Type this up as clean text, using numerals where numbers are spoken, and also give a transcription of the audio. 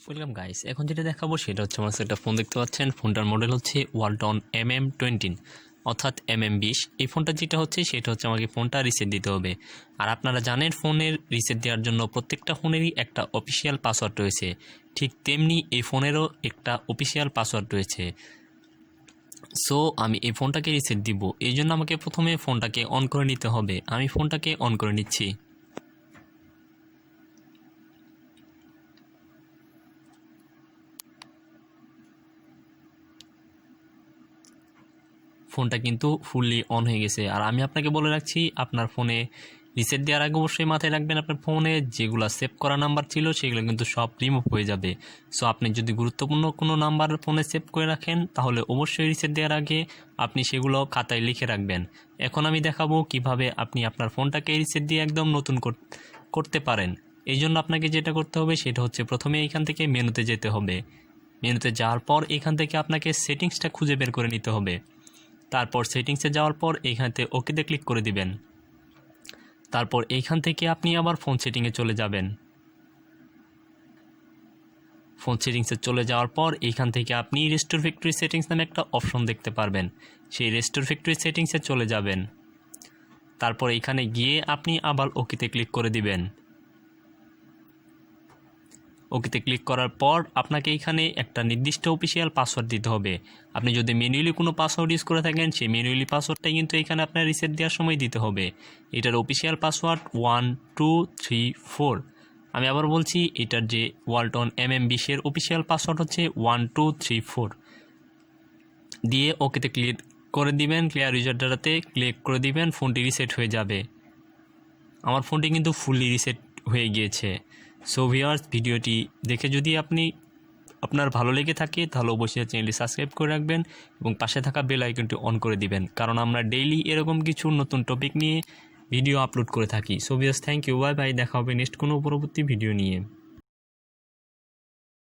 Welcome guys, এখন যেটা দেখাবো সেটা হচ্ছে আমার একটা ফোন দেখতে পাচ্ছেন। ফোনটার মডেল হচ্ছে ওয়ালটন mm20 অর্থাৎ mm20। এই ফোনটা যেটা হচ্ছে সেটা হচ্ছে আমাকে ফোনটা রিসেট দিতে হবে। আর আপনারা জানেন ফোনের রিসেট দেওয়ার জন্য প্রত্যেকটা ফোনেরই একটা অফিসিয়াল পাসওয়ার্ড রয়েছে, ঠিক তেমনি এই ফোনেরও একটা অফিসিয়াল পাসওয়ার্ড রয়েছে। সো আমি এই ফোনটাকে রিসেট দিব, এই জন্য আমাকে প্রথমে ফোনটাকে অন করে নিতে হবে। আমি ফোনটাকে অন করে নিচ্ছি। ফোনটা কিন্তু ফুললি অন হয়ে গেছে। আর আমি আপনাকে বলে রাখছি, আপনার ফোনে রিসেট দেওয়ার আগে অবশ্যই মাথায় রাখবেন আপনার ফোনে যেগুলো সেভ করা নাম্বার ছিল সেগুলো কিন্তু সব রিমুভ হয়ে যাবে। সো আপনি যদি গুরুত্বপূর্ণ কোনো নাম্বার ফোনে সেভ করে রাখেন তাহলে অবশ্যই রিসেট দেওয়ার আগে আপনি সেগুলো খাতায় লিখে রাখবেন। এখন আমি দেখাবো কিভাবে আপনি আপনার ফোনটাকে রিসেট দিয়ে একদম নতুন করতে পারেন। এই জন্য আপনাকে যেটা করতে হবে সেটা হচ্ছে প্রথমে এইখান থেকে মেনুতে যেতে হবে। মেনুতে যাওয়ার পর এখান থেকে আপনাকে সেটিংসটা খুঁজে বের করে নিতে হবে। তারপর সেটিংসে যাওয়ার পর এইখানে ওকেতে ক্লিক করে দিবেন। তারপর এইখান থেকে আপনি আবার ফোন সেটিংয়ে চলে যাবেন। ফোন সেটিংসে চলে যাওয়ার পর এইখান থেকে আপনি রেস্টোর ফ্যাক্টরি সেটিংস নামে একটা অপশন দেখতে পারবেন। সেই রেস্টোর ফ্যাক্টরি সেটিংসে চলে যাবেন। তারপর এইখানে গিয়ে আপনি আবার ওকেতে ক্লিক করে দিবেন। ওকেতে ক্লিক করার পর আপনাকে এখানে একটা নির্দিষ্ট অফিসিয়াল পাসওয়ার্ড দিতে হবে। আপনি যদি ম্যানুয়ালি কোনো পাসওয়ার্ড ইউজ করে থাকেন সেই ম্যানুয়ালি পাসওয়ার্ডটাই কিন্তু এখানে আপনার রিসেট দেওয়ার সময় দিতে হবে। এটার অফিসিয়াল পাসওয়ার্ড 1234। আমি আবার বলছি, এটার যে ওয়ালটন mm20 অফিসিয়াল পাসওয়ার্ড হচ্ছে 1234 দিয়ে ওকেতে ক্লিক করে দিবেন। ক্লিয়ার ইউজার ডাটাতে ক্লিক করে দিবেন, ফোনটি রিসেট হয়ে যাবে। আমার ফোনটি কিন্তু ফুললি রিসেট হয়ে গিয়েছে। সো ভিউয়ার্স, ভিডিওটি দেখে যদি আপনার ভালো লেগে থাকে তাহলে অবশ্যই চ্যানেলটি সাবস্ক্রাইব করে রাখবেন এবং পাশে থাকা বেল আইকনটি অন করে দিবেন, কারণ আমরা ডেইলি এরকম কিছু নতুন টপিক নিয়ে ভিডিও আপলোড করে থাকি। So viewers, thank you, bye bye. দেখা হবে নেক্সট কোনো পরবর্তী ভিডিও নিয়ে।